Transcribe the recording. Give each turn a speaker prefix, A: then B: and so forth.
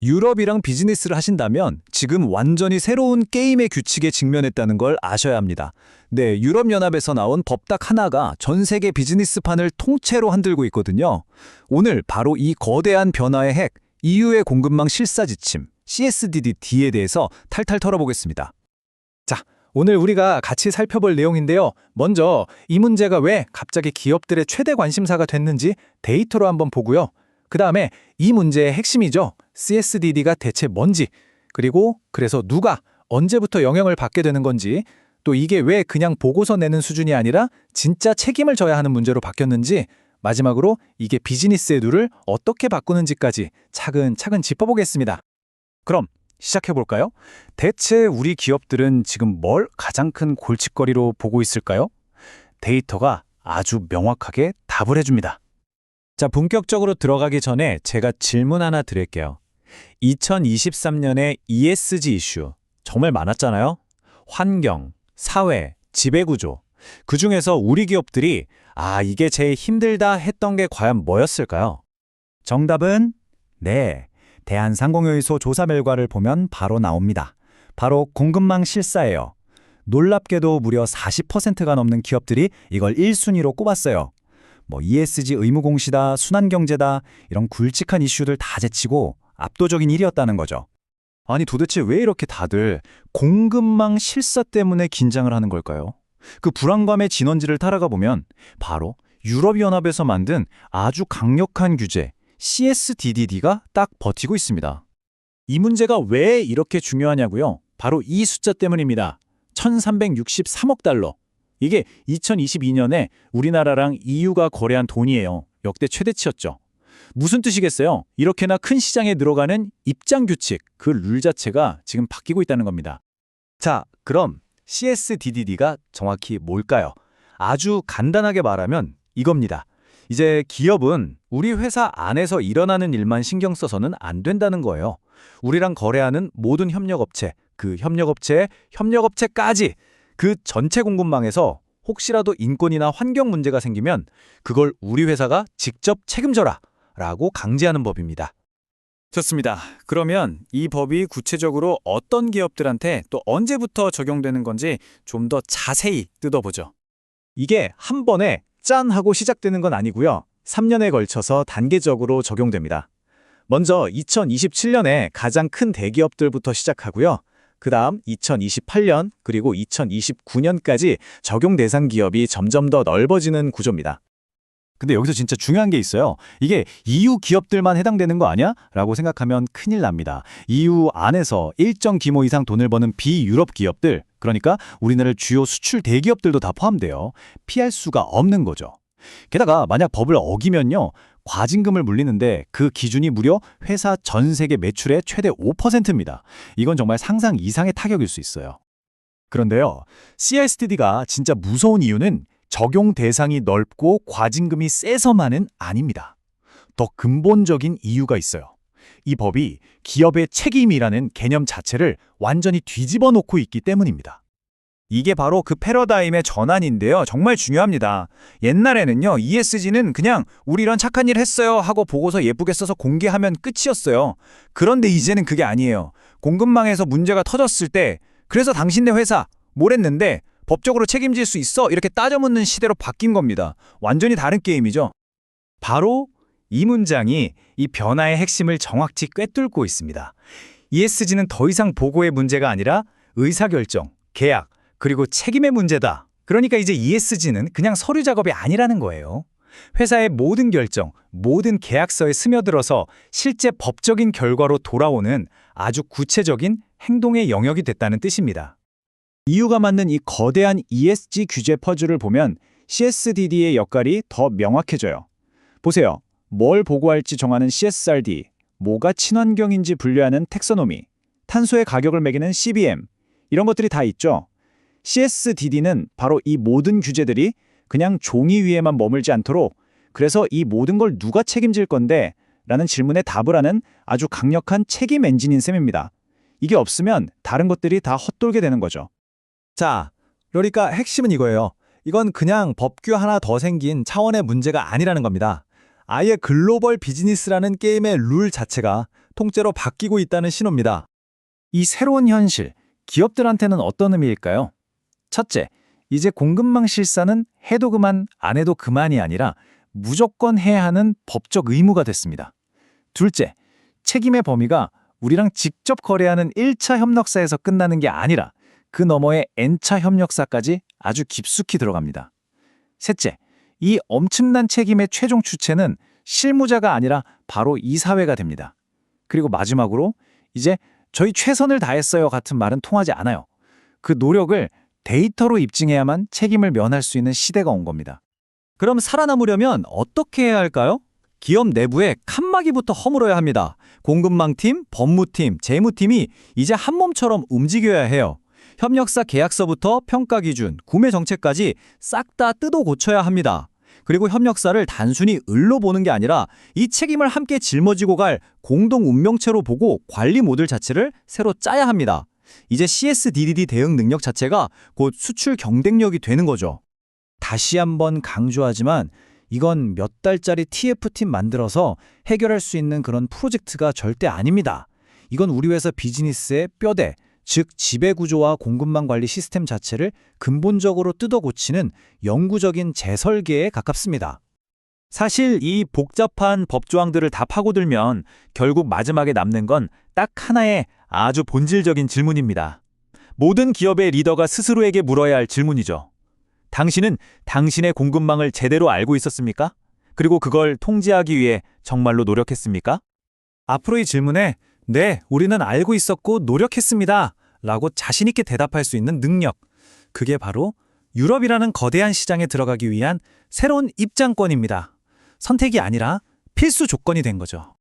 A: 유럽이랑 비즈니스를 하신다면 지금 완전히 새로운 게임의 규칙에 직면했다는 걸 아셔야 합니다. 네, 유럽연합에서 나온 법딱 하나가 전 세계 비즈니스판을 통째로 흔들고 있거든요. 오늘 바로 이 거대한 변화의 핵, EU의 공급망 실사 지침, CSDD에 대해서 탈탈 털어보겠습니다.
B: 자, 오늘 우리가 같이 살펴볼 내용인데요. 먼저 이 문제가 왜 갑자기 기업들의 최대 관심사가 됐는지 데이터로 한번 보고요. 그 다음에 이 문제의 핵심이죠. CSDD가 대체 뭔지, 그리고 그래서 누가 언제부터 영향을 받게 되는 건지, 또 이게 왜 그냥 보고서 내는 수준이 아니라 진짜 책임을 져야 하는 문제로 바뀌었는지, 마지막으로 이게 비즈니스의 룰을 어떻게 바꾸는지까지 차근차근 짚어보겠습니다. 그럼 시작해볼까요? 대체 우리 기업들은 지금 뭘 가장 큰 골칫거리로 보고 있을까요? 데이터가 아주 명확하게 답을 해줍니다.
A: 자, 본격적으로 들어가기 전에 제가 질문 하나 드릴게요. 2023년에 ESG 이슈 정말 많았잖아요? 환경, 사회, 지배구조. 그중에서 우리 기업들이 이게 제일 힘들다 했던 게 과연 뭐였을까요?
C: 정답은 네, 대한상공회의소 조사 결과를 보면 바로 나옵니다. 바로 공급망 실사예요. 놀랍게도 무려 40%가 넘는 기업들이 이걸 1순위로 꼽았어요. ESG 의무공시다, 순환경제다 이런 굵직한 이슈들 다 제치고 압도적인 1위였다는 거죠.
A: 아니 도대체 왜 이렇게 다들 공급망 실사 때문에 긴장을 하는 걸까요? 그 불안감의 진원지를 따라가 보면 바로 유럽연합에서 만든 아주 강력한 규제 CSDD가 딱 버티고 있습니다. 이 문제가 왜 이렇게 중요하냐고요? 바로 이 숫자 때문입니다. 1363억 달러. 이게 2022년에 우리나라랑 EU가 거래한 돈이에요. 역대 최대치였죠. 무슨 뜻이겠어요? 이렇게나 큰 시장에 들어가는 입장 규칙, 그 룰 자체가 지금 바뀌고 있다는 겁니다.
B: 자, 그럼 CSDD가 정확히 뭘까요? 아주 간단하게 말하면 이겁니다. 이제 기업은 우리 회사 안에서 일어나는 일만 신경 써서는 안 된다는 거예요. 우리랑 거래하는 모든 협력업체, 그 협력업체의 협력업체까지 그 전체 공급망에서 혹시라도 인권이나 환경 문제가 생기면 그걸 우리 회사가 직접 책임져라 라고 강제하는 법입니다.
A: 좋습니다. 그러면 이 법이 구체적으로 어떤 기업들한테 또 언제부터 적용되는 건지 좀 더 자세히 뜯어보죠.
B: 이게 한 번에 짠 하고 시작되는 건 아니고요. 3년에 걸쳐서 단계적으로 적용됩니다. 먼저 2027년에 가장 큰 대기업들부터 시작하고요. 그 다음 2028년 그리고 2029년까지 적용 대상 기업이 점점 더 넓어지는 구조입니다.
C: 근데 여기서 진짜 중요한 게 있어요. 이게 EU 기업들만 해당되는 거 아니야? 라고 생각하면 큰일 납니다. EU 안에서 일정 규모 이상 돈을 버는 비유럽 기업들, 그러니까 우리나라 주요 수출 대기업들도 다 포함돼요. 피할 수가 없는 거죠. 게다가 만약 법을 어기면요, 과징금을 물리는데 그 기준이 무려 회사 전 세계 매출의 최대 5%입니다. 이건 정말 상상 이상의 타격일 수 있어요.
B: 그런데요, CSDD가 진짜 무서운 이유는 적용 대상이 넓고 과징금이 세서만은 아닙니다. 더 근본적인 이유가 있어요. 이 법이 기업의 책임이라는 개념 자체를 완전히 뒤집어 놓고 있기 때문입니다.
A: 이게 바로 그 패러다임의 전환인데요. 정말 중요합니다. 옛날에는요, ESG는 그냥 우리 이런 착한 일 했어요 하고 보고서 예쁘게 써서 공개하면 끝이었어요. 그런데 이제는 그게 아니에요. 공급망에서 문제가 터졌을 때 그래서 당신네 회사 뭘 했는데 법적으로 책임질 수 있어? 이렇게 따져 묻는 시대로 바뀐 겁니다. 완전히 다른 게임이죠.
B: 바로 이 문장이 이 변화의 핵심을 정확히 꿰뚫고 있습니다. ESG는 더 이상 보고의 문제가 아니라 의사결정, 계약, 그리고 책임의 문제다. 그러니까 이제 ESG는 그냥 서류 작업이 아니라는 거예요. 회사의 모든 결정, 모든 계약서에 스며들어서 실제 법적인 결과로 돌아오는 아주 구체적인 행동의 영역이 됐다는 뜻입니다.
C: EU가 만든 이 거대한 ESG 규제 퍼즐을 보면 CSDD의 역할이 더 명확해져요. 보세요. 뭘 보고할지 정하는 CSRD, 뭐가 친환경인지 분류하는 텍소노미, 탄소의 가격을 매기는 CBM, 이런 것들이 다 있죠. CSDD는 바로 이 모든 규제들이 그냥 종이 위에만 머물지 않도록, 그래서 이 모든 걸 누가 책임질 건데? 라는 질문에 답을 하는 아주 강력한 책임 엔진인 셈입니다. 이게 없으면 다른 것들이 다 헛돌게 되는 거죠.
B: 자, 그러니까 핵심은 이거예요. 이건 그냥 법규 하나 더 생긴 차원의 문제가 아니라는 겁니다. 아예 글로벌 비즈니스라는 게임의 룰 자체가 통째로 바뀌고 있다는 신호입니다.
A: 이 새로운 현실, 기업들한테는 어떤 의미일까요? 첫째, 이제 공급망 실사는 해도 그만, 안 해도 그만이 아니라 무조건 해야 하는 법적 의무가 됐습니다. 둘째, 책임의 범위가 우리랑 직접 거래하는 1차 협력사에서 끝나는 게 아니라 그 너머의 N차 협력사까지 아주 깊숙이 들어갑니다. 셋째, 이 엄청난 책임의 최종 주체는 실무자가 아니라 바로 이 사회가 됩니다. 그리고 마지막으로 이제 저희 최선을 다했어요 같은 말은 통하지 않아요. 그 노력을 데이터로 입증해야만 책임을 면할 수 있는 시대가 온 겁니다.
B: 그럼 살아남으려면 어떻게 해야 할까요? 기업 내부에 칸막이부터 허물어야 합니다. 공급망팀, 법무팀, 재무팀이 이제 한 몸처럼 움직여야 해요. 협력사 계약서부터 평가 기준, 구매 정책까지 싹 다 뜯어 고쳐야 합니다. 그리고 협력사를 단순히 을로 보는 게 아니라 이 책임을 함께 짊어지고 갈 공동 운명체로 보고 관리 모델 자체를 새로 짜야 합니다. 이제 CSDDD 대응 능력 자체가 곧 수출 경쟁력이 되는 거죠.
C: 다시 한번 강조하지만 이건 몇 달짜리 TF팀 만들어서 해결할 수 있는 그런 프로젝트가 절대 아닙니다. 이건 우리 회사 비즈니스의 뼈대, 즉 지배구조와 공급망 관리 시스템 자체를 근본적으로 뜯어 고치는 영구적인 재설계에 가깝습니다.
A: 사실 이 복잡한 법조항들을 다 파고들면 결국 마지막에 남는 건 딱 하나의 아주 본질적인 질문입니다. 모든 기업의 리더가 스스로에게 물어야 할 질문이죠. 당신은 당신의 공급망을 제대로 알고 있었습니까? 그리고 그걸 통제하기 위해 정말로 노력했습니까?
B: 앞으로의 질문에 네, 우리는 알고 있었고 노력했습니다. 라고 자신있게 대답할 수 있는 능력. 그게 바로 유럽이라는 거대한 시장에 들어가기 위한 새로운 입장권입니다. 선택이 아니라 필수 조건이 된 거죠.